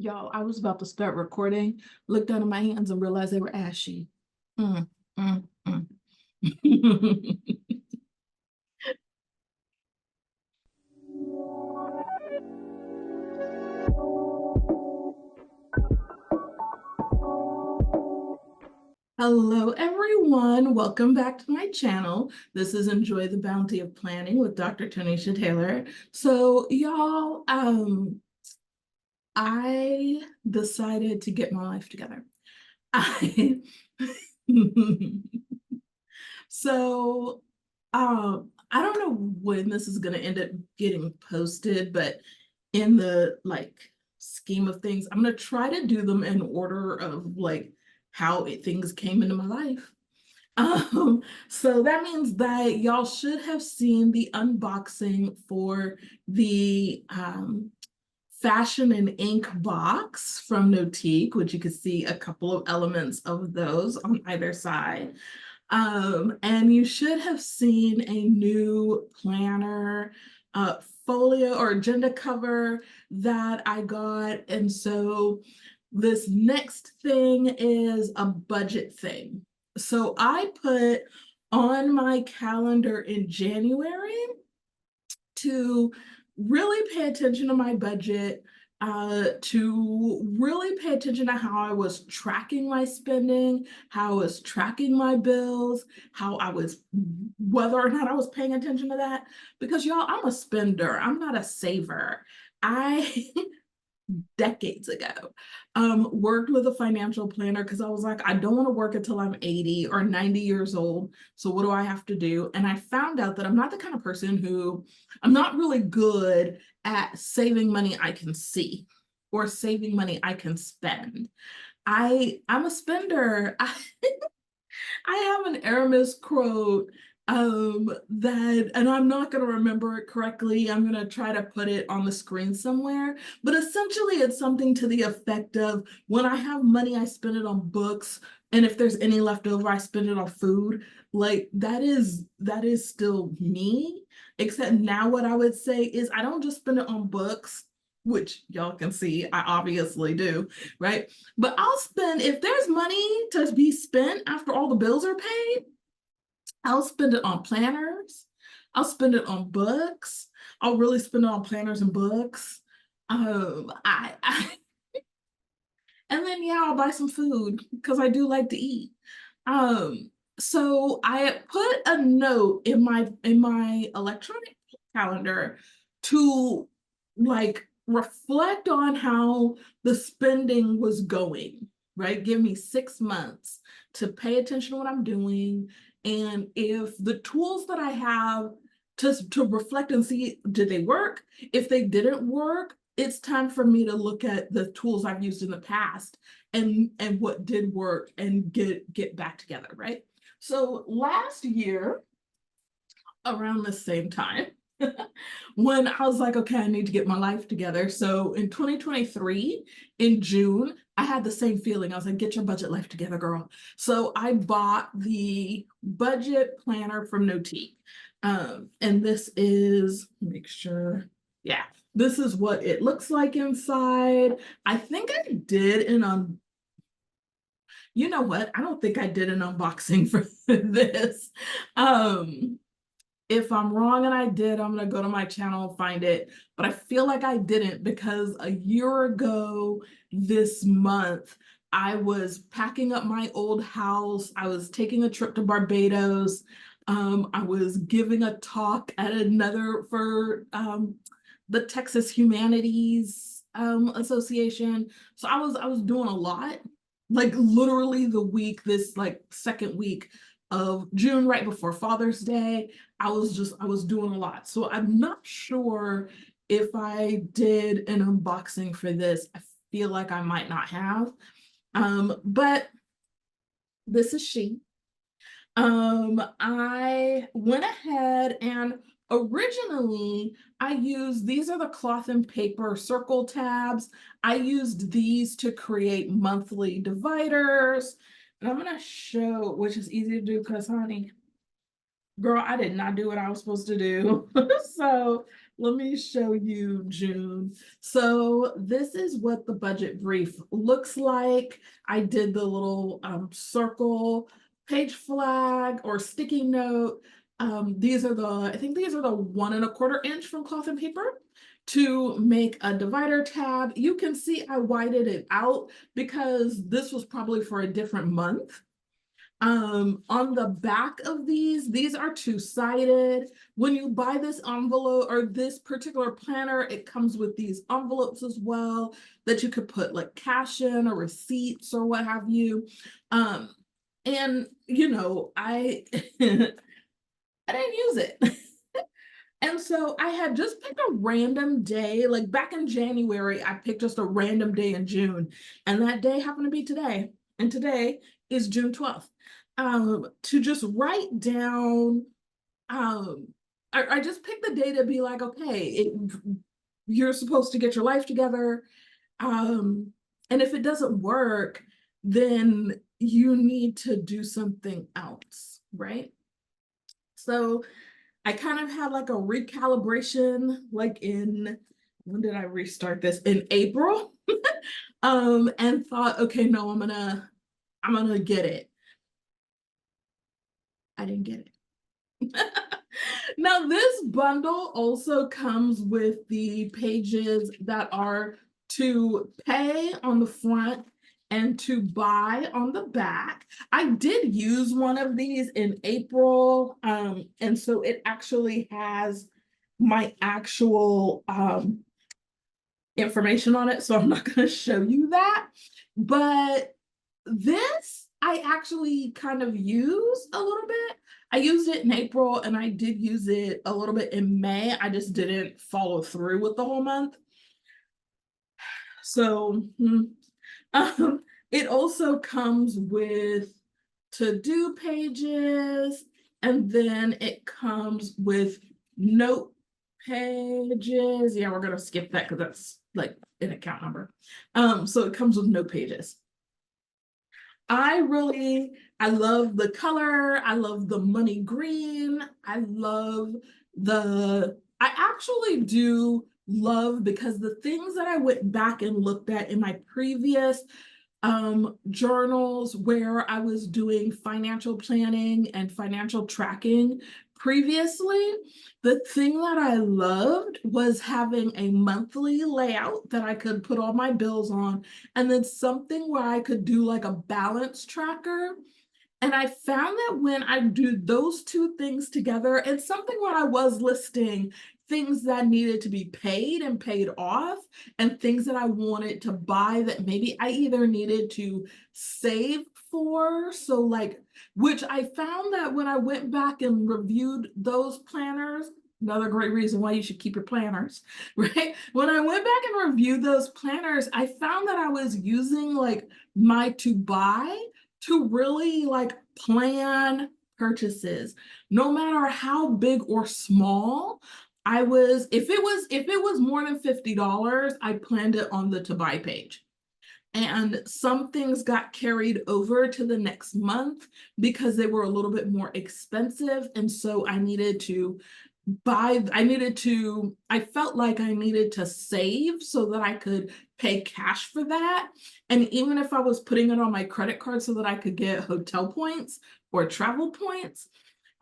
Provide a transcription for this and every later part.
Y'all, I was about to start recording, looked down at my hands and realized they were ashy. Mm, mm, mm. Hello, everyone. Welcome back to my channel. This is Enjoy the Bounty of Planning with Dr. Toniesha Taylor. So, y'all, I decided to get my life together. I So, I don't know when this is going to end up getting posted, but in the scheme of things, I'm going to try to do them in order of how things came into my life. So that means that y'all should have seen the unboxing for the Fashion and Ink box from Notique, which you could see a couple of elements of those on either side. And you should have seen a new planner, folio or agenda cover that I got. And so this next thing is a budget thing. So I put on my calendar in January to really pay attention to my budget, to really pay attention to how I was tracking my spending, how I was tracking my bills, whether or not I was paying attention to that. Because y'all, I'm a spender, I'm not a saver. I decades ago, worked with a financial planner because I was like, I don't want to work until I'm 80 or 90 years old. So what do I have to do? And I found out that I'm not the kind of person I'm not really good at saving money I can see or saving money I can spend. I'm a spender. I have an Aramis quote and I'm not going to remember it correctly. I'm going to try to put it on the screen somewhere, but essentially it's something to the effect of, when I have money, I spend it on books, and if there's any left over, I spend it on food. Like that is still me, except now what I would say is I don't just spend it on books, which y'all can see I obviously do, right? But I'll spend, if there's money to be spent after all the bills are paid, I'll spend it on planners. I'll spend it on books. I'll really spend it on planners and books. I and then yeah, I'll buy some food because I do like to eat. So I put a note in my electronic calendar to reflect on how the spending was going, right? Give me 6 months to pay attention to what I'm doing. And if the tools that I have to reflect and see, did they work? If they didn't work, it's time for me to look at the tools I've used in the past and what did work and get back together, right? So last year, around the same time, when I was like, okay, I need to get my life together. So in 2023, in June, I had the same feeling. I was like, get your budget life together, girl. So I bought the budget planner from Notique. And this is, make sure, yeah, this is what it looks like inside. I think I did you know what? I don't think I did an unboxing for this. If I'm wrong and I did, I'm gonna go to my channel and find it. But I feel like I didn't, because a year ago this month, I was packing up my old house. I was taking a trip to Barbados. I was giving a talk at another for the Texas Humanities Association. So I was doing a lot, like literally this second week of June, right before Father's Day. I was doing a lot. So I'm not sure if I did an unboxing for this. I feel like I might not have. But this is she. I went ahead and originally I used, these are the cloth and paper circle tabs. I used these to create monthly dividers. And I'm gonna show, which is easy to do because honey, girl, I did not do what I was supposed to do. So Let me show you June. So this is what the budget brief looks like. I did the little circle page flag or sticky note. These are I think these are the 1¼ inch from cloth and paper to make a divider tab. You can see I widened it out because this was probably for a different month. On the back of these are two-sided. When you buy this envelope or this particular planner, it comes with these envelopes as well that you could put like cash in or receipts or what have you. And you know, I I didn't use it. And so I had just picked a random day, like back in January, I picked just a random day in June, and that day happened to be today. And today is June 12th. To just write down, I just picked the day to be like, okay, you're supposed to get your life together. And if it doesn't work, then you need to do something else, right? So I kind of had like a recalibration, like when did I restart this? In April. And thought, okay, no, I'm gonna get it. I didn't get it. Now, this bundle also comes with the pages that are to pay on the front and to buy on the back. I did use one of these in April, and so it actually has my actual information on it, so I'm not going to show you that. But this I actually kind of use a little bit. I used it in April and I did use it a little bit in May. I just didn't follow through with the whole month. So it also comes with to-do pages, and then it comes with note pages. Yeah, we're gonna skip that because that's like an account number. So it comes with note pages. I love the color. I love the money green. I actually do love, because the things that I went back and looked at in my previous journals where I was doing financial planning and financial tracking previously, the thing that I loved was having a monthly layout that I could put all my bills on, and then something where I could do like a balance tracker. And I found that when I do those two things together, it's something where I was listing things that needed to be paid and paid off, and things that I wanted to buy that maybe I either needed to save for. So like, which I found that when I went back and reviewed those planners, another great reason why you should keep your planners, right? When I went back and reviewed those planners, I found that I was using like my to buy to really like plan purchases, no matter how big or small. If it was more than $50, I planned it on the to buy page. And some things got carried over to the next month because they were a little bit more expensive. And so I felt like I needed to save so that I could pay cash for that. And even if I was putting it on my credit card so that I could get hotel points or travel points,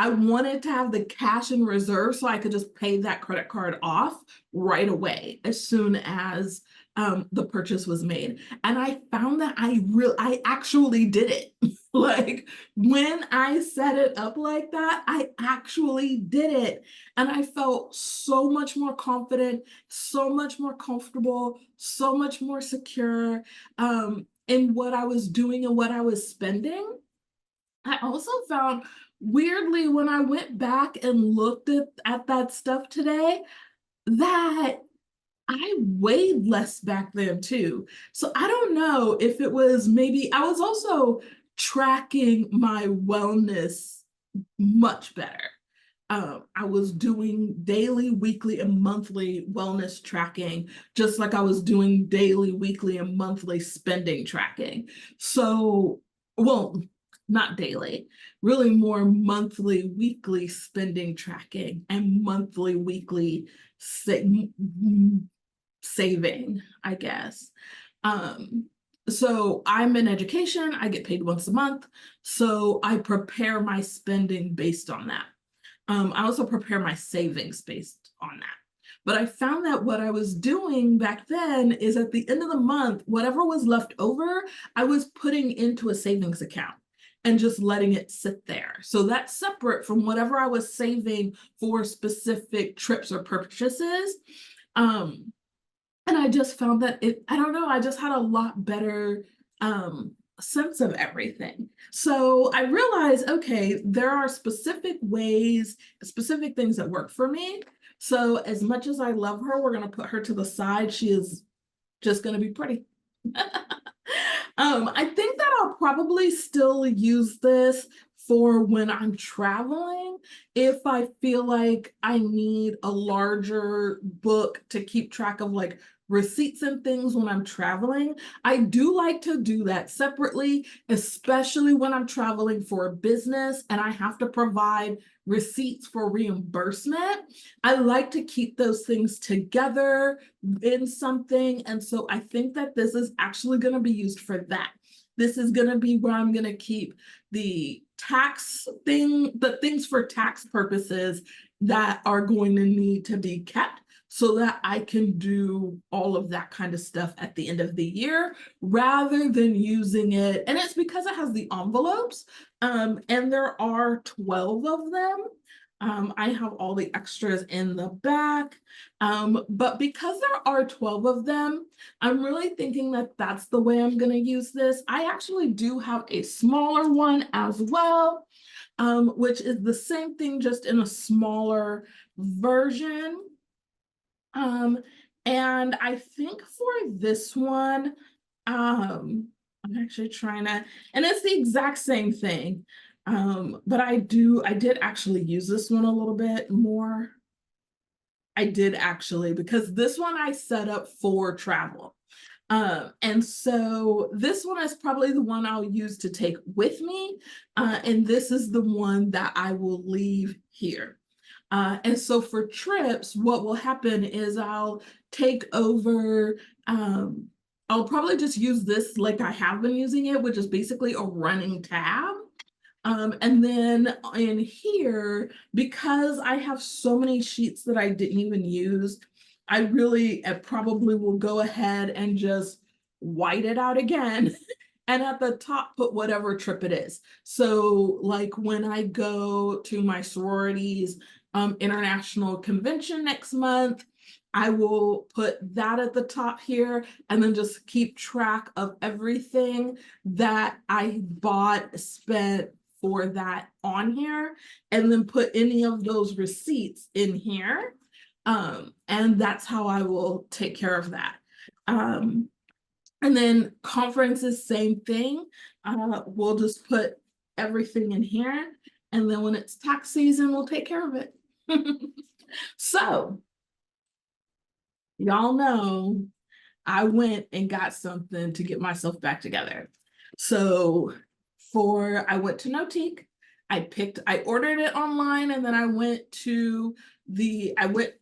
I wanted to have the cash in reserve so I could just pay that credit card off right away as soon as the purchase was made. And I found that I actually did it. Like when I set it up like that, I actually did it. And I felt so much more confident, so much more comfortable, so much more secure in what I was doing and what I was spending. I also found, weirdly, when I went back and looked at that stuff today, that I weighed less back then too. So I don't know if it was, maybe I was also tracking my wellness much better. I was doing daily, weekly, and monthly wellness tracking, just like I was doing daily, weekly, and monthly spending tracking. So, well, not daily, really more monthly, weekly spending tracking and monthly, weekly saving, I guess. Um, so I'm in education, I get paid once a month. So I prepare my spending based on that. I also prepare my savings based on that. But I found that what I was doing back then is at the end of the month, whatever was left over, I was putting into a savings account and just letting it sit there. So that's separate from whatever I was saving for specific trips or purchases. Um, and I just found that I don't know, I just had a lot better sense of everything. So I realized, okay, there are specific ways, specific things that work for me. So as much as I love her, we're going to put her to the side. She is just going to be pretty. I think that I'll probably still use this for when I'm traveling. If I feel like I need a larger book to keep track of like receipts and things when I'm traveling, I do like to do that separately, especially when I'm traveling for a business and I have to provide receipts for reimbursement. I like to keep those things together in something. And so I think that this is actually going to be used for that. This is going to be where I'm going to keep the things for tax purposes that are going to need to be kept so that I can do all of that kind of stuff at the end of the year rather than using it. And it's because it has the envelopes, and there are 12 of them. I have all the extras in the back, but because there are 12 of them, I'm really thinking that that's the way I'm going to use this. I actually do have a smaller one as well, which is the same thing, just in a smaller version. And I think for this one, I'm actually trying to, and it's the exact same thing. But I did actually use this one a little bit more. I did actually, because this one I set up for travel. And so this one is probably the one I'll use to take with me. And this is the one that I will leave here. And so for trips, what will happen is I'll take over, I'll probably just use this like I have been using it, which is basically a running tab. And then in here, because I have so many sheets that I didn't even use, I probably will go ahead and just white it out again. And at the top, put whatever trip it is. So like when I go to my sororities international convention next month, I will put that at the top here and then just keep track of everything that I bought, spent for that on here, and then put any of those receipts in here. And that's how I will take care of that. And then conferences, same thing. We'll just put everything in here. And then when it's tax season, we'll take care of it. So, y'all know I went and got something to get myself back together. So I went to Notique. I ordered it online, and then I went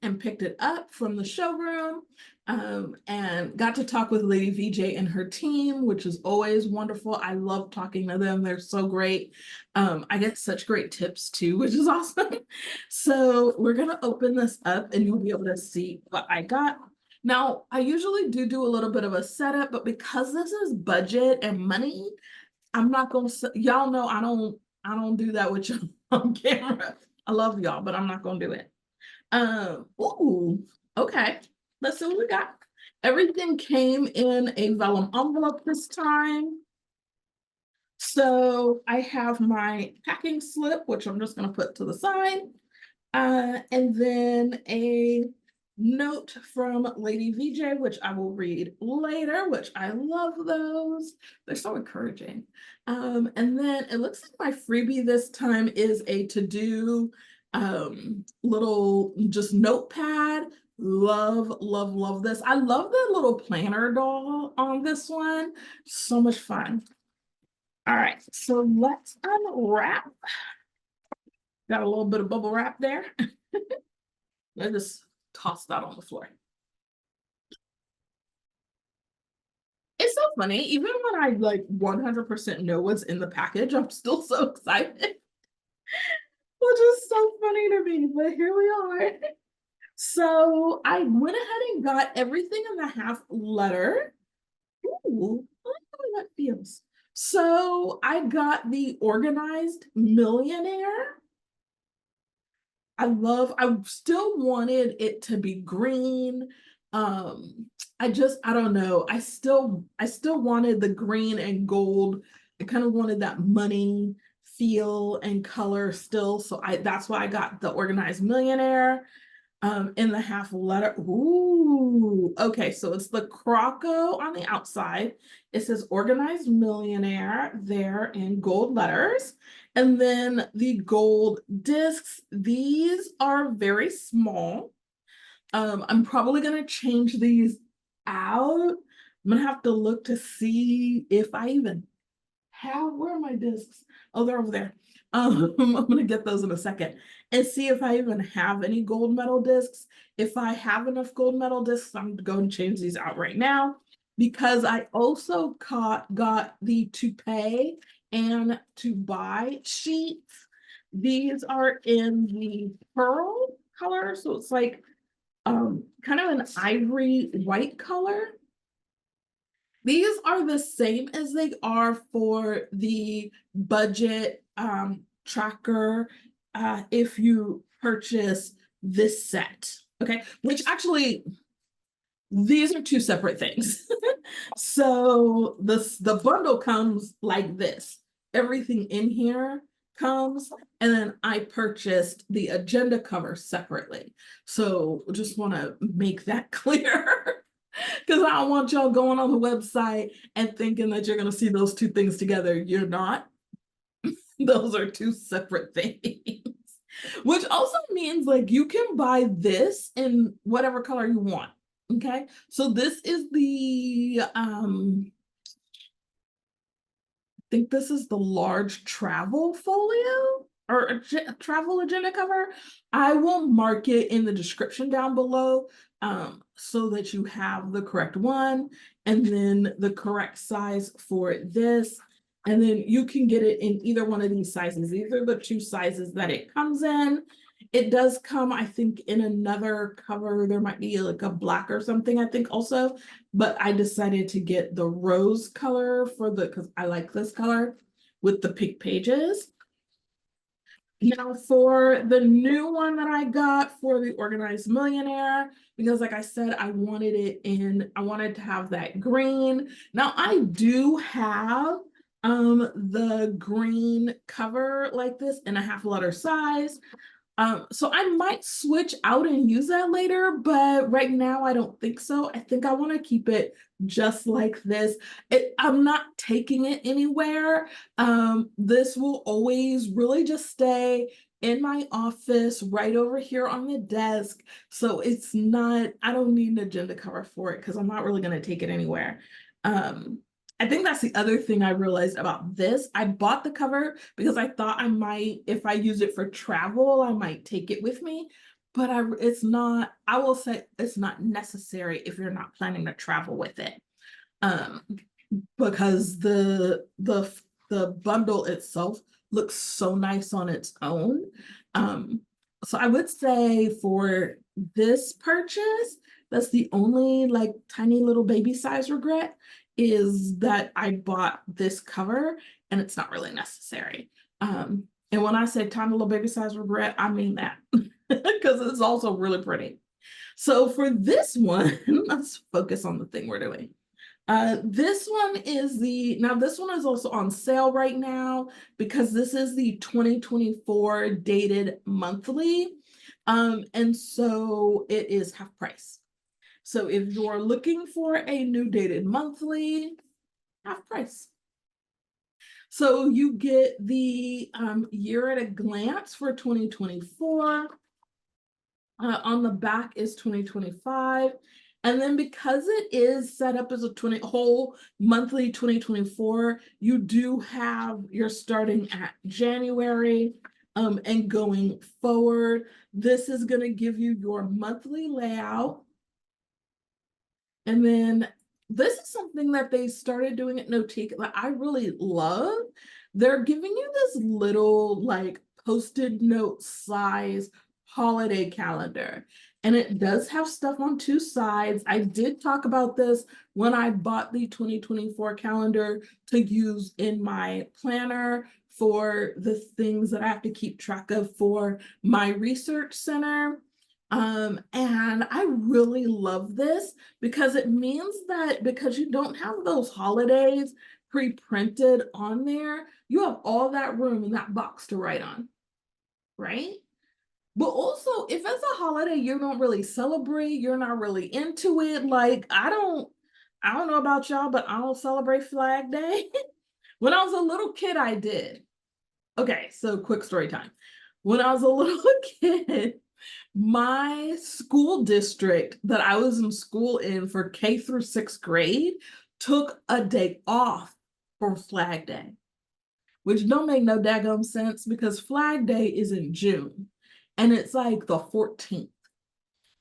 and picked it up from the showroom, and got to talk with Lady VJ and her team, which is always wonderful. I love talking to them. They're so great. I get such great tips too, which is awesome. So we're gonna open this up and you'll be able to see what I got. Now, I usually do a little bit of a setup, but because this is budget and money, I'm not gonna, y'all know I don't do that with you on camera. I love y'all, but I'm not gonna do it. Ooh, okay. Let's see what we got. Everything came in a vellum envelope this time. So I have my packing slip, which I'm just gonna put to the side. And then a note from Lady VJ, which I will read later, which I love those. They're so encouraging. And then it looks like my freebie this time is a to-do little just notepad. Love this. I love the little planner doll on this one. So much fun. All right, so let's unwrap. Got a little bit of bubble wrap there. I just tossed that on the floor. It's so funny, even when I like 100% know what's in the package, I'm still so excited, which is so funny to me, but here we are. So I went ahead and got everything in the half letter. Ooh, I like how that feels. So I got the organized Millionaire. I still wanted it to be green. I don't know. I still wanted the green and gold. I kind of wanted that money feel and color still. So that's why I got the organized Millionaire in the half letter. Ooh, okay, so it's the croco on the outside. It says organized Millionaire there in gold letters. And then the gold discs, these are very small. I'm probably gonna change these out. I'm gonna have to look to see if I even where are my discs? Oh, they're over there. I'm gonna get those in a second and see if I even have any gold medal discs. If I have enough gold medal discs, I'm going to change these out right now because I also got the to pay and to buy sheets. These are in the pearl color, so it's like kind of an ivory white color. These are the same as they are for the budget tracker if you purchase this set. Okay, which actually these are two separate things. So the bundle comes like this. Everything in here comes, and then I purchased the agenda cover separately. So just want to make that clear. Because I don't want y'all going on the website and thinking that you're going to see those two things together. You're not. Those are two separate things. Which also means like you can buy this in whatever color you want. Okay. So this is the think this is the large travel folio or a travel agenda cover. I will mark it in the description down below so that you have the correct one and then the correct size for this. And then you can get it in either one of these sizes. These are the two sizes that it comes in. It does come, I think, in another cover. There might be like a black or something, I think also, but I decided to get the rose color because I like this color with the pink pages. Now for the new one that I got for the Organized Millionaire, because like I said, I wanted to have that green. Now I do have the green cover like this in a half letter size. So I might switch out and use that later, but right now I don't think so. I think I want to keep it just like this. I'm not taking it anywhere. This will always really just stay in my office right over here on the desk. So I don't need an agenda cover for it because I'm not really going to take it anywhere. I think that's the other thing I realized about this. I bought the cover because I thought I might, if I use it for travel, I might take it with me. But it's not, I will say it's not necessary if you're not planning to travel with it. Um, because the bundle itself looks so nice on its own. So I would say for this purchase, that's the only like tiny little baby size regret is that I bought this cover and it's not really necessary. And when I say tiny little baby size regret, I mean that because it's also really pretty. So for this one, let's focus on the thing we're doing. This one this one is also on sale right now because this is the 2024 dated monthly. And so it is half price. So if you're looking for a new dated monthly, half price. So you get the year at a glance for 2024. On the back is 2025. And then because it is set up as a whole monthly 2024, you do have, you're starting at January and going forward. This is going to give you your monthly layout. And then this is something that they started doing at Notique that I really love. They're giving you this little like post-it note size holiday calendar. And it does have stuff on two sides. I did talk about this when I bought the 2024 calendar to use in my planner for the things that I have to keep track of for my research center. And I really love this because it means that because you don't have those holidays pre-printed on there, you have all that room in that box to write on, right? But also, if it's a holiday you don't really celebrate, you're not really into it, like I don't know about y'all, but I don't celebrate Flag Day. When I was a little kid, I did. Okay, so quick story time. When I was a little kid, my school district that I was in school in for K through sixth grade took a day off for Flag Day, which don't make no daggum sense because Flag Day is in June and it's like the 14th,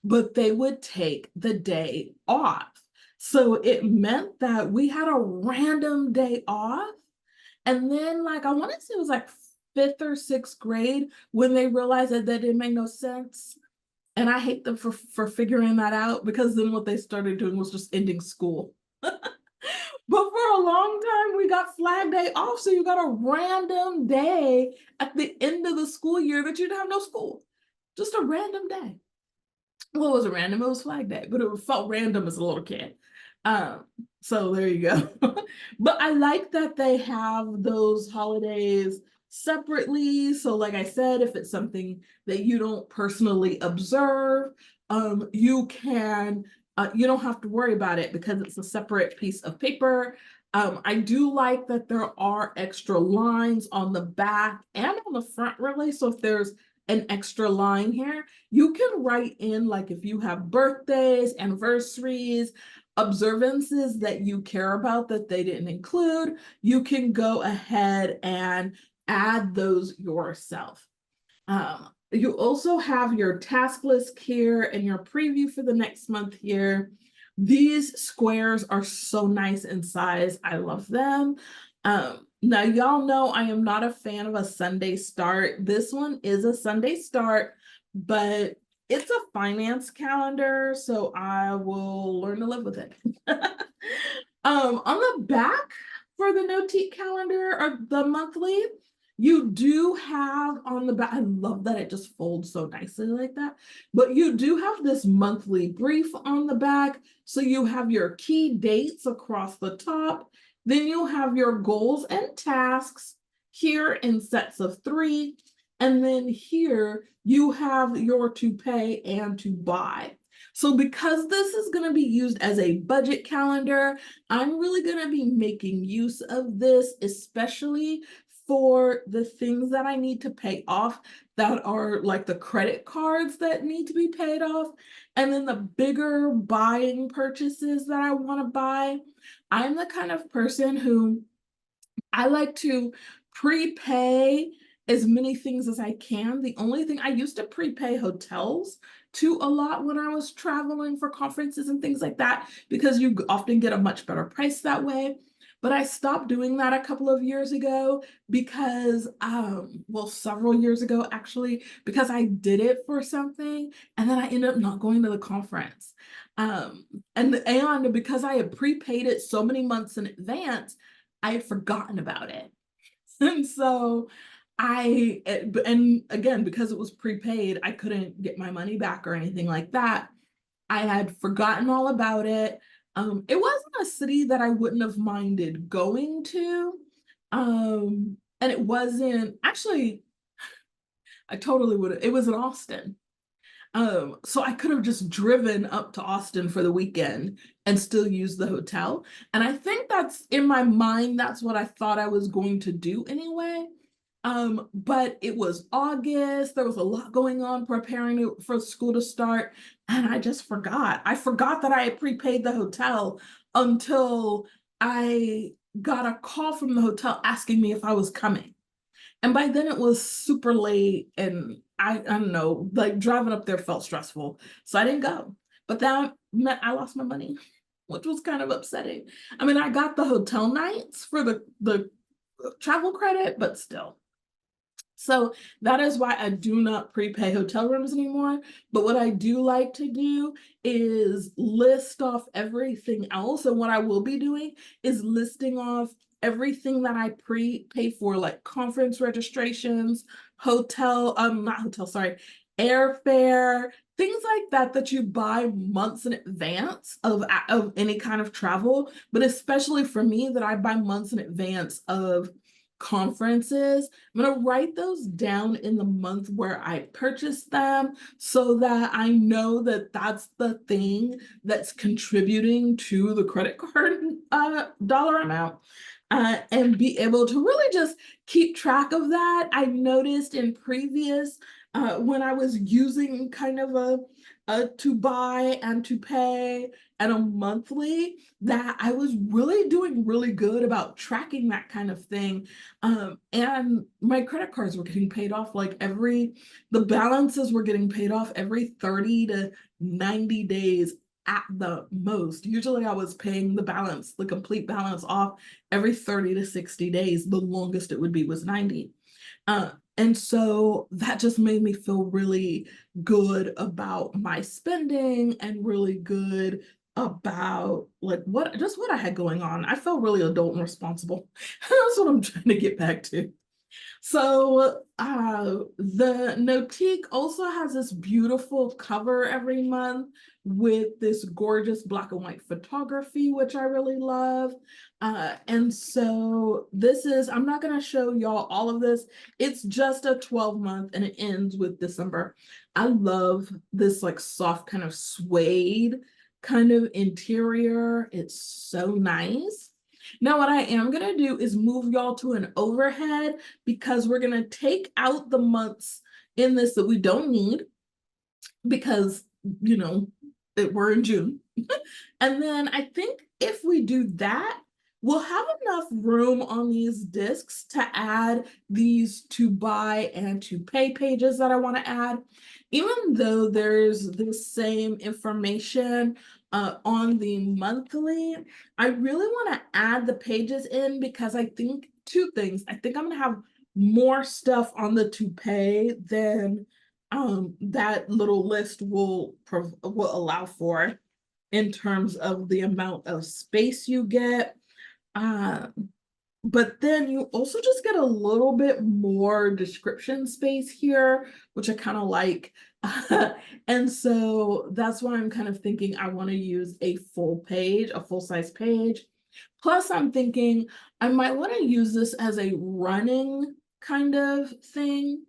but they would take the day off. So it meant that we had a random day off. And then, like, I want to say it was like fifth or sixth grade when they realized that that didn't make no sense. And I hate them for figuring that out because then what they started doing was just ending school. But for a long time, we got Flag Day off. So you got a random day at the end of the school year that you didn't have no school. Just a random day. Well, it was random, it was Flag Day, but it felt random as a little kid. Um, so there you go. But I like that they have those holidays separately. So like I said, if it's something that you don't personally observe, you can, you don't have to worry about it because it's a separate piece of paper. I do like that there are extra lines on the back and on the front really. So if there's an extra line here, you can write in like if you have birthdays, anniversaries, observances that you care about that they didn't include, you can go ahead and add those yourself. You also have your task list here and your preview for the next month here. These squares are so nice in size. I love them. Now, y'all know I am not a fan of a Sunday start. This one is a Sunday start, but it's a finance calendar, so I will learn to live with it. On the back for the Notique calendar or the monthly, you do have on the back, I love that it just folds so nicely like that, but you do have this monthly brief on the back. So you have your key dates across the top, then you'll have your goals and tasks here in sets of 3. And then here you have your to pay and to buy. So because this is going to be used as a budget calendar, I'm really going to be making use of this, especially for the things that I need to pay off that are like the credit cards that need to be paid off. And then the bigger buying purchases that I want to buy. I'm the kind of person who I like to prepay as many things as I can. The only thing I used to prepay hotels to a lot when I was traveling for conferences and things like that, because you often get a much better price that way. But I stopped doing that a couple of years ago because, well, several years ago, actually, because I did it for something and then I ended up not going to the conference. And because I had prepaid it so many months in advance, I had forgotten about it. And so and again, because it was prepaid, I couldn't get my money back or anything like that. I had forgotten all about it. It wasn't a city that I wouldn't have minded going to. And it wasn't, actually, I totally would have, it was in Austin. So I could have just driven up to Austin for the weekend and still use the hotel. And I think that's in my mind, that's what I thought I was going to do anyway. But it was August. There was a lot going on preparing for school to start. And I just forgot. I forgot that I had prepaid the hotel until I got a call from the hotel asking me if I was coming. And by then it was super late and I don't know, like driving up there felt stressful. So I didn't go. But that meant I lost my money, which was kind of upsetting. I mean, I got the hotel nights for the travel credit, but still. So that is why I do not prepay hotel rooms anymore. But what I do like to do is list off everything else. And what I will be doing is listing off everything that I prepay for, like conference registrations, not hotel, sorry, airfare, things like that that you buy months in advance of any kind of travel. But especially for me, that I buy months in advance of conferences. I'm going to write those down in the month where I purchased them so that I know that that's the thing that's contributing to the credit card dollar amount. And be able to really just keep track of that. I noticed in previous, when I was using kind of a to buy and to pay and a monthly, that I was really doing really good about tracking that kind of thing. And my credit cards were getting paid off the balances were getting paid off every 30 to 90 days at the most. Usually I was paying the complete balance off every 30 to 60 days. The longest it would be was 90. And so that just made me feel really good about my spending and really good about what I had going on. I felt really adult and responsible. That's what I'm trying to get back to. So the Notique also has this beautiful cover every month with this gorgeous black and white photography, which I really love. And so I'm not going to show y'all all of this. It's just a 12-month and it ends with December. I love this like soft kind of suede kind of interior. It's so nice. Now, what I am going to do is move y'all to an overhead because we're going to take out the months in this that we don't need because, we're in June. And then I think if we do that, we'll have enough room on these discs to add these to buy and to pay pages that I want to add. Even though there's the same information on the monthly, I really want to add the pages in because I think two things. I think I'm going to have more stuff on the to pay than that little list will allow for in terms of the amount of space you get. Uh, but then you also just get a little bit more description space here, which I kind of like. And so that's why I'm kind of thinking I want to use a full-size page. Plus, I'm thinking I might want to use this as a running kind of thing.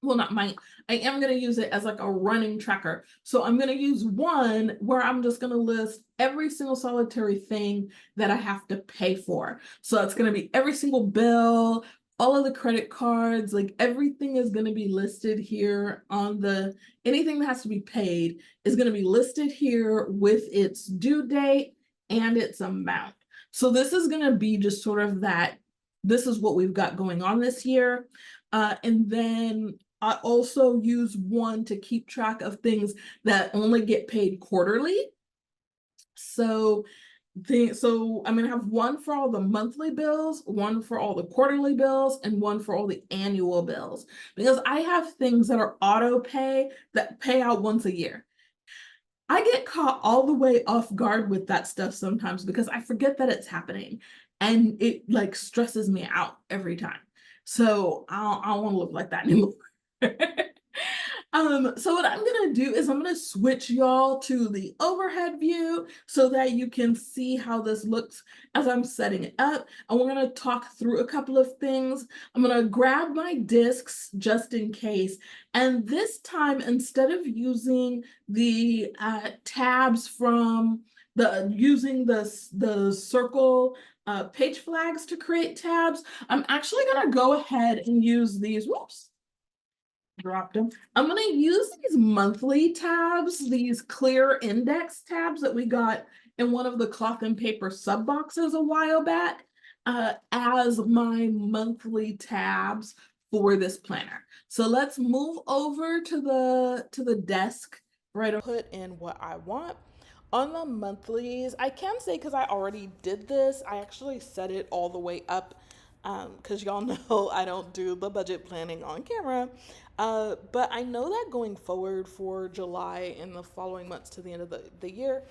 Well, not mine. I am going to use it as like a running tracker. So I'm going to use one where I'm just going to list every single solitary thing that I have to pay for. So it's going to be every single bill, all of the credit cards, like everything is going to be listed here anything that has to be paid is going to be listed here with its due date and its amount. So this is going to be just sort of this is what we've got going on this year. And then I also use one to keep track of things that only get paid quarterly. So I'm going to have one for all the monthly bills, one for all the quarterly bills, and one for all the annual bills. Because I have things that are auto pay that pay out once a year. I get caught all the way off guard with that stuff sometimes because I forget that it's happening and it like stresses me out every time. So I don't want to look like that anymore. So what I'm gonna do is I'm gonna switch y'all to the overhead view so that you can see how this looks as I'm setting it up. And we're gonna talk through a couple of things. I'm gonna grab my discs just in case. And this time, instead of using the tabs from using the circle page flags to create tabs. I'm actually gonna go ahead and use these, whoops, dropped them. I'm gonna use these monthly tabs, these clear index tabs that we got in one of the cloth and paper sub boxes a while back, as my monthly tabs for this planner. So let's move over to the desk, right? Put in what I want. On the monthlies, I can say, because I already did this, I actually set it all the way up, because y'all know I don't do the budget planning on camera. But I know that going forward for July and the following months to the end of the year,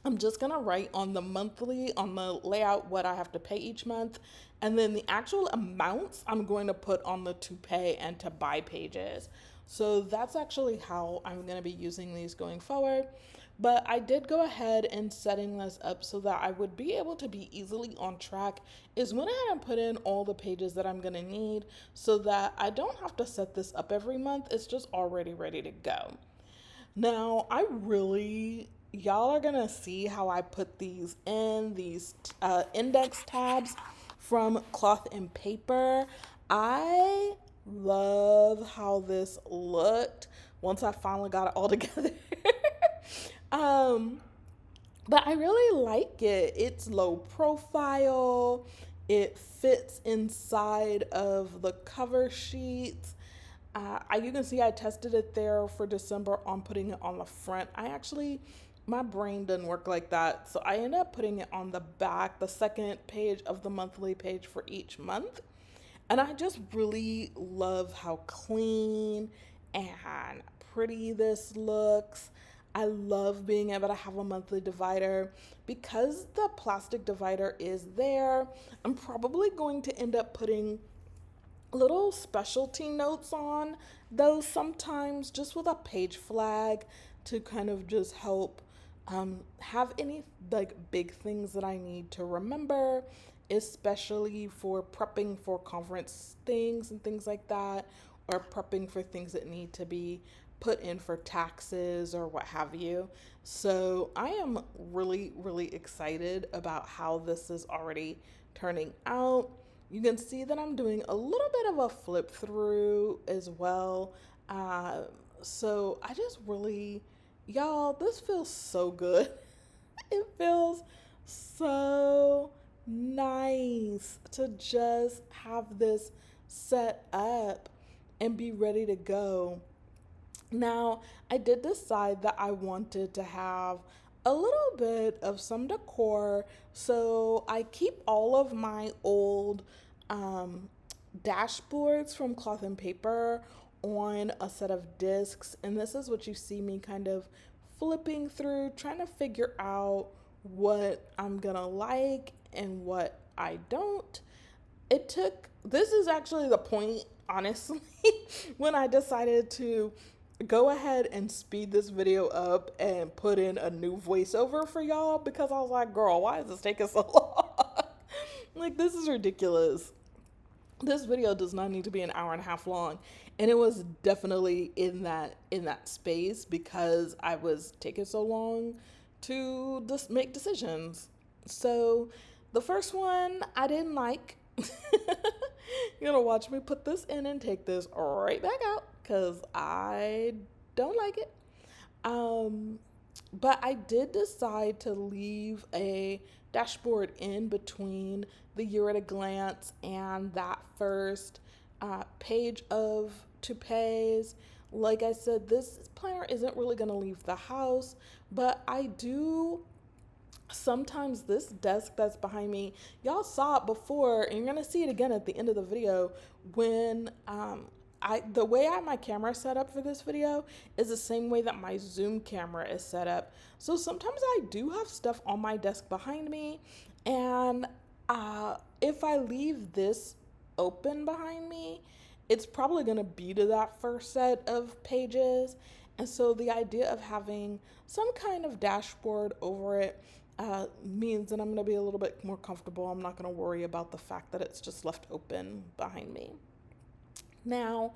I'm just gonna write on the monthly, on the layout, what I have to pay each month, and then the actual amounts I'm going to put on the to pay and to buy pages. So that's actually how I'm gonna be using these going forward. But I did go ahead and setting this up so that I would be able to be easily on track, is went ahead and put in all the pages that I'm gonna need so that I don't have to set this up every month. It's just already ready to go. Now, y'all are gonna see how I put these in these index tabs from cloth and paper. I love how this looked once I finally got it all together. um, but I really like it. It's low profile. It fits inside of the cover sheets. You can see I tested it there for December on putting it on the front. My brain didn't work like that. So I ended up putting it on the back, the second page of the monthly page for each month. And I just really love how clean and pretty this looks. I love being able to have a monthly divider. Because the plastic divider is there, I'm probably going to end up putting little specialty notes on those sometimes, just with a page flag to kind of just help have any like big things that I need to remember, especially for prepping for conference things and things like that, or prepping for things that need to be put in for taxes or what have you. So I am really, really excited about how this is already turning out. You can see that I'm doing a little bit of a flip through as well. Uh, so I just really, y'all, this feels so good. It feels so nice to just have this set up and be ready to go. Now, I did decide that I wanted to have a little bit of some decor, so I keep all of my old um, dashboards from cloth and paper on a set of discs, and this is what you see me kind of flipping through, trying to figure out what I'm gonna like and what I don't. This is actually the point, honestly, when I decided to go ahead and speed this video up and put in a new voiceover for y'all, because I was like, girl, why is this taking so long? Like, this is ridiculous. This video does not need to be an hour and a half long, and it was definitely in that space because I was taking so long to just make decisions. So the first one I didn't like. You're gonna watch me put this in and take this right back out because I don't like it. Um, but I did decide to leave a dashboard in between the year at a glance and that first page of to pays. Like I said, this planner isn't really going to leave the house, but I do sometimes. This desk that's behind me, y'all saw it before and you're gonna see it again at the end of the video when the way I have my camera set up for this video is the same way that my Zoom camera is set up. So sometimes I do have stuff on my desk behind me, and if I leave this open behind me, it's probably going to be to that first set of pages. And so the idea of having some kind of dashboard over it means that I'm going to be a little bit more comfortable. I'm not going to worry about the fact that it's just left open behind me. Now,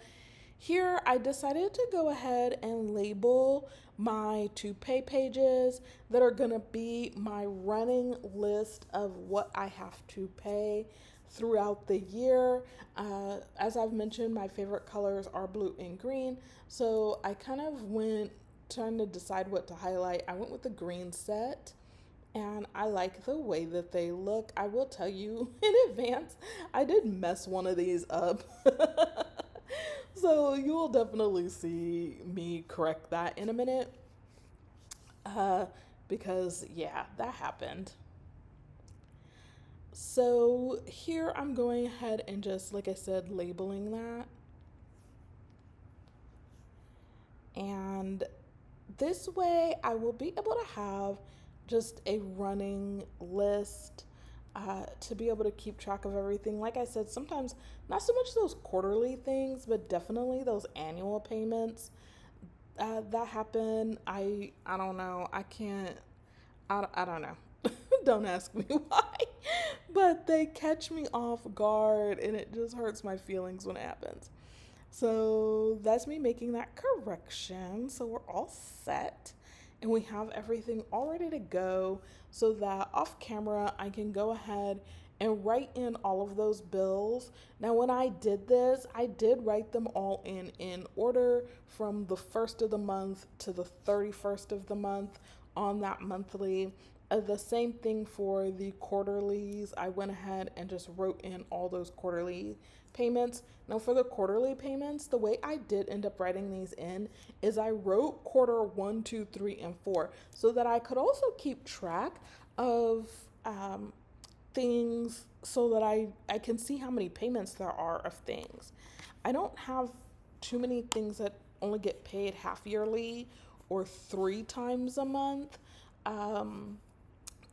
Here, I decided to go ahead and label my to pay pages that are going to be my running list of what I have to pay throughout the year. As I've mentioned, my favorite colors are blue and green. So I kind of went trying to decide what to highlight. I went with the green set and I like the way that they look. I will tell you in advance, I did mess one of these up. So you will definitely see me correct that in a minute. Uh, because, yeah, that happened. So here I'm going ahead and just, like I said, labeling that. And this way I will be able to have just a running list to be able to keep track of everything. Like I said, sometimes not so much those quarterly things, but definitely those annual payments that happen. I don't know. I can't. I don't know. Don't ask me why, but they catch me off guard, and it just hurts my feelings when it happens. So that's me making that correction. So we're all set and we have everything all ready to go so that off camera I can go ahead and write in all of those bills. Now, when I did this, I did write them all in order from the first of the month to the 31st of the month on that monthly. The same thing for the quarterlies. I went ahead and just wrote in all those quarterly payments. Now, for the quarterly payments, the way I did end up writing these in is I wrote quarter one, two, three, and four so that I could also keep track of things so that I can see how many payments there are of things. I don't have too many things that only get paid half yearly or three times a month.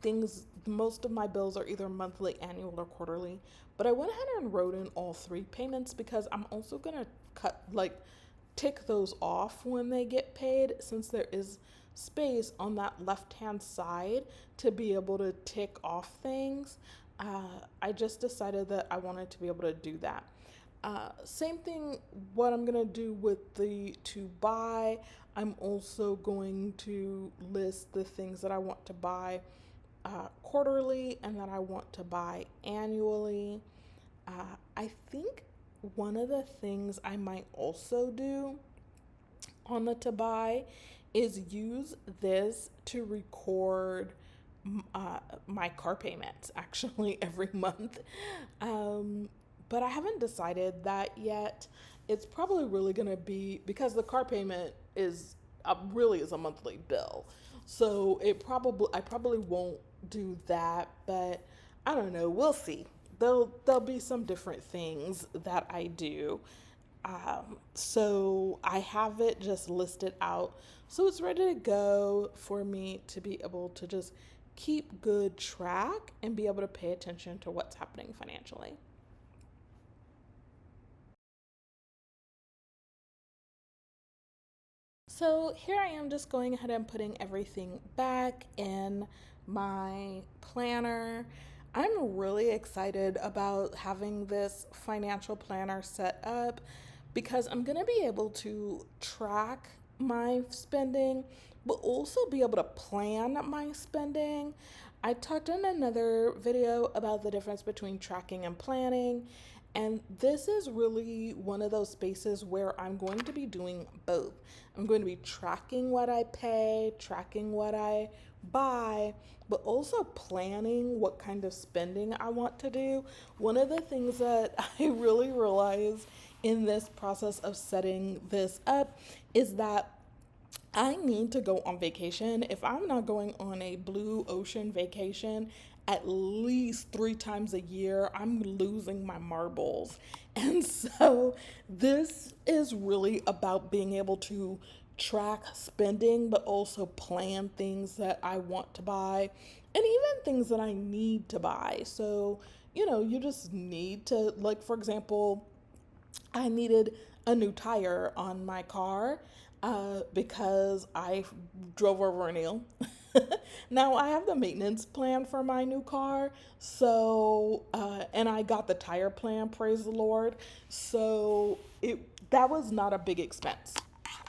Things Most of my bills are either monthly, annual, or quarterly, but I went ahead and wrote in all three payments because I'm also gonna tick those off when they get paid, since there is space on that left hand side to be able to tick off things. I just decided that I wanted to be able to do that. Same thing, what I'm gonna do with the to buy, I'm also going to list the things that I want to buy quarterly and that I want to buy annually. I think one of the things I might also do on the to buy is use this to record my car payments actually every month. But I haven't decided that yet. It's probably really going to be because the car payment is really is a monthly bill. So I probably won't do that, but I don't know. We'll see. There'll be some different things that I do. So I have it just listed out. So it's ready to go for me to be able to just keep good track and be able to pay attention to what's happening financially. So here I am just going ahead and putting everything back in my planner. I'm really excited about having this financial planner set up because I'm going to be able to track my spending, but also be able to plan my spending. I talked in another video about the difference between tracking and planning, and this is really one of those spaces where I'm going to be doing both. I'm going to be tracking what I pay, tracking what I buy, but also planning what kind of spending I want to do. One of the things that I really realized in this process of setting this up is that I need to go on vacation. If I'm not going on a blue ocean vacation at least three times a year, I'm losing my marbles. And so this is really about being able to track spending, but also plan things that I want to buy and even things that I need to buy. So, you just need to, like, for example, I needed a new tire on my car because I drove over a nail. Now I have the maintenance plan for my new car, so and I got the tire plan. Praise the Lord. So that was not a big expense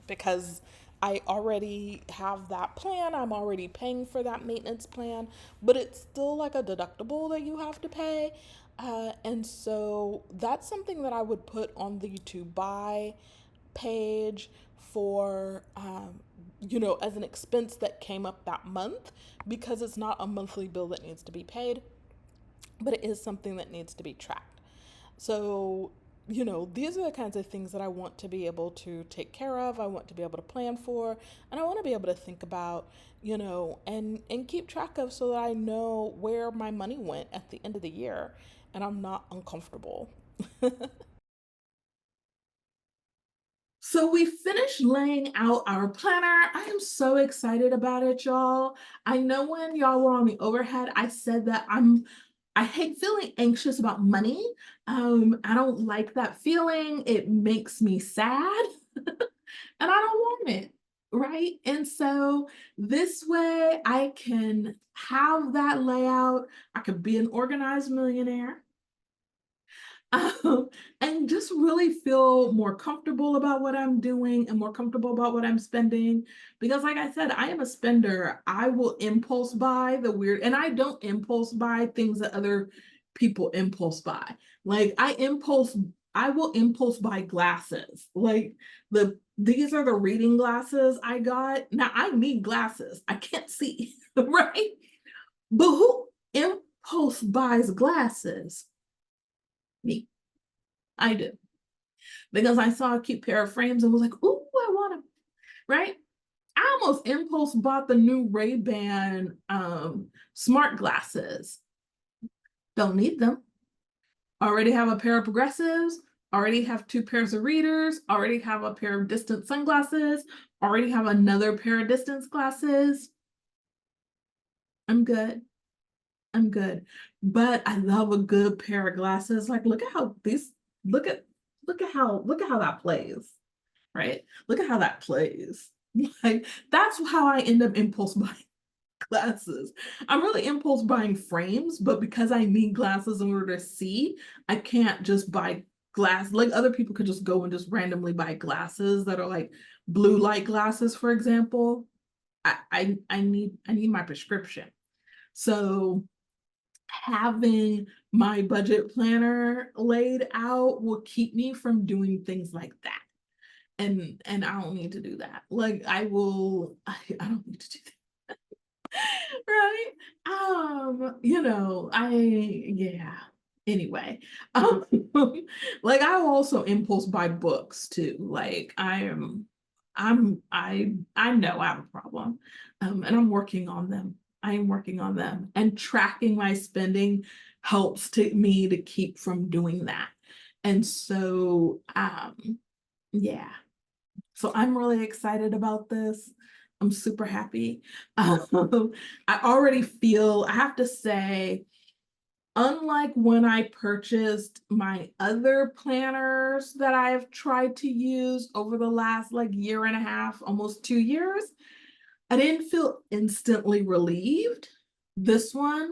because I already have that plan. I'm already paying for that maintenance plan, but it's still like a deductible that you have to pay. And so that's something that I would put on the to buy page for, as an expense that came up that month, because it's not a monthly bill that needs to be paid, but it is something that needs to be tracked. So, these are the kinds of things that I want to be able to take care of, I want to be able to plan for, and I want to be able to think about, and keep track of, so that I know where my money went at the end of the year and I'm not uncomfortable. So we finished laying out our planner. I am so excited about it, y'all. I know when y'all were on the overhead, I said that I hate feeling anxious about money. I don't like that feeling. It makes me sad and I don't want it, right? And so this way I can have that layout. I could be an organized millionaire, um, and just really feel more comfortable about what I'm doing and more comfortable about what I'm spending. Because, like I said, I am a spender. I will impulse buy the weird, and I don't impulse buy things that other people impulse buy. Like, I will impulse buy glasses. Like, these are the reading glasses I got. Now, I need glasses, I can't see, right? But who impulse buys glasses? Me. I do. Because I saw a cute pair of frames and was like, ooh, I want them, right? I almost impulse bought the new Ray-Ban smart glasses. Don't need them. Already have a pair of progressives, already have two pairs of readers, already have a pair of distance sunglasses, already have another pair of distance glasses. I'm good. I'm good. But I love a good pair of glasses. Like, look at look at how that plays, right? Look at how that plays. Like, that's how I end up impulse buying glasses. I'm really impulse buying frames, but because I need glasses in order to see, I can't just buy glass. Like, other people could just go and just randomly buy glasses that are like blue light glasses, for example. I need my prescription. So having my budget planner laid out will keep me from doing things like that. And I don't need to do that. Like, I don't need to do that. Right? Yeah. Anyway, um, like, I also impulse buy books too. Like, I know I have a problem, and I'm working on them. I am working on them, and tracking my spending helps me to keep from doing that. And so, yeah. So I'm really excited about this. I'm super happy. I already feel, I have to say, unlike when I purchased my other planners that I've tried to use over the last like year and a half, almost 2 years, I didn't feel instantly relieved. This one,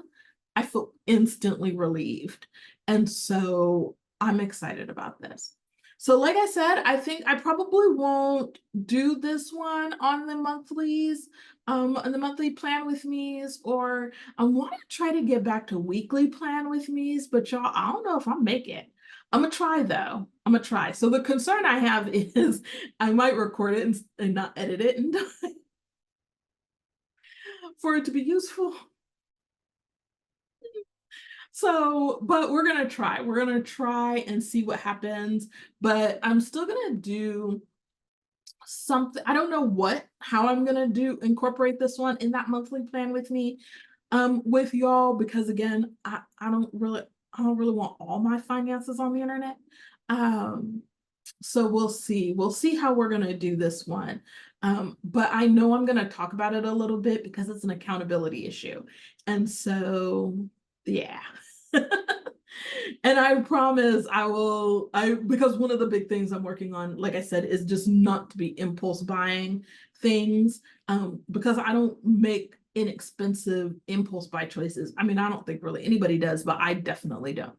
I feel instantly relieved. And so I'm excited about this. So, like I said, I think I probably won't do this one on the monthly plan with me's, or I want to try to get back to weekly plan with me's, but y'all, I don't know if I'll make it. I'm gonna try though. I'm gonna try. So the concern I have is I might record it and not edit it and for it to be useful. So, but we're gonna try. We're gonna try and see what happens. But I'm still gonna do something. I don't know how I'm gonna incorporate this one in that monthly plan with me, with y'all, because again, I don't really want all my finances on the internet. Um, so we'll see. We'll see how we're gonna do this one. But I know I'm gonna talk about it a little bit because it's an accountability issue. And so, yeah. And I promise because one of the big things I'm working on, like I said, is just not to be impulse buying things, because I don't make inexpensive impulse buy choices. I mean, I don't think really anybody does, but I definitely don't.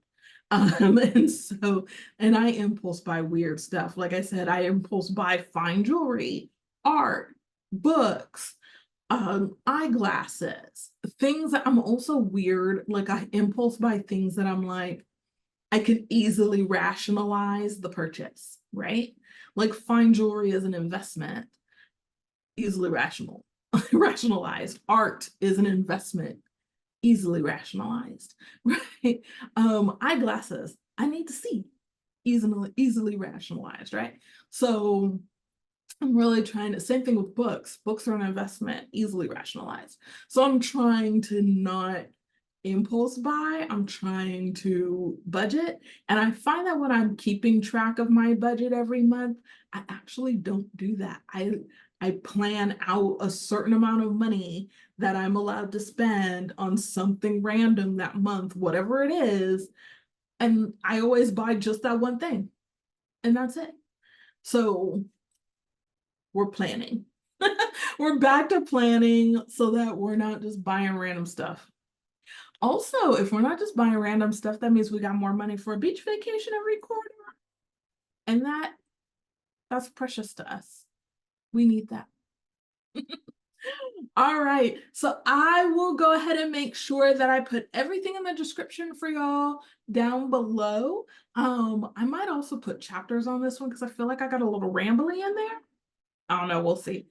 And I impulse buy weird stuff. Like I said, I impulse buy fine jewelry, art, books, eyeglasses, things that I'm also weird. Like I impulse buy things that I'm like, I can easily rationalize the purchase, right? Like fine jewelry is an investment, easily rationalized. Art is an investment, easily rationalized, right? Eyeglasses, I need to see, easily rationalized, right? So I'm really trying to, same thing with books. Books are an investment, easily rationalized. So I'm trying to not impulse buy, I'm trying to budget. And I find that when I'm keeping track of my budget every month, I actually don't do that. I plan out a certain amount of money that I'm allowed to spend on something random that month, whatever it is. And I always buy just that one thing. And that's it. So we're planning. We're back to planning so that we're not just buying random stuff. Also, if we're not just buying random stuff, that means we got more money for a beach vacation every quarter. And that's precious to us. We need that. All right. So I will go ahead and make sure that I put everything in the description for y'all down below. I might also put chapters on this one because I feel like I got a little rambly in there. I don't know, we'll see.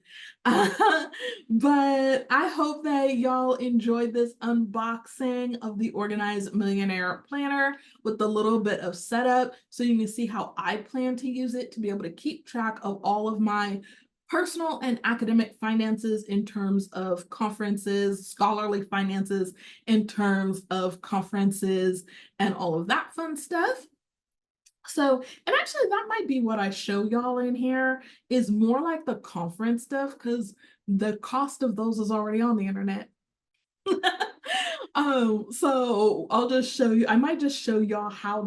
But I hope that y'all enjoyed this unboxing of the Organized Millionaire Planner with a little bit of setup so you can see how I plan to use it to be able to keep track of all of my personal and academic finances in terms of conferences, scholarly finances in terms of conferences, and all of that fun stuff. So, and actually that might be what I show y'all in here is more like the conference stuff because the cost of those is already on the internet. So I'll just show you, I might just show y'all how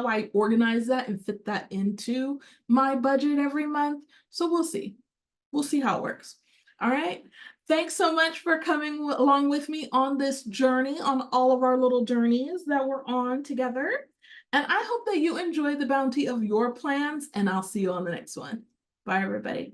I organize that and fit that into my budget every month. So we'll see. We'll see how it works. All right. Thanks so much for coming along with me on this journey, on all of our little journeys that we're on together. And I hope that you enjoy the bounty of your plans, and I'll see you on the next one. Bye, everybody.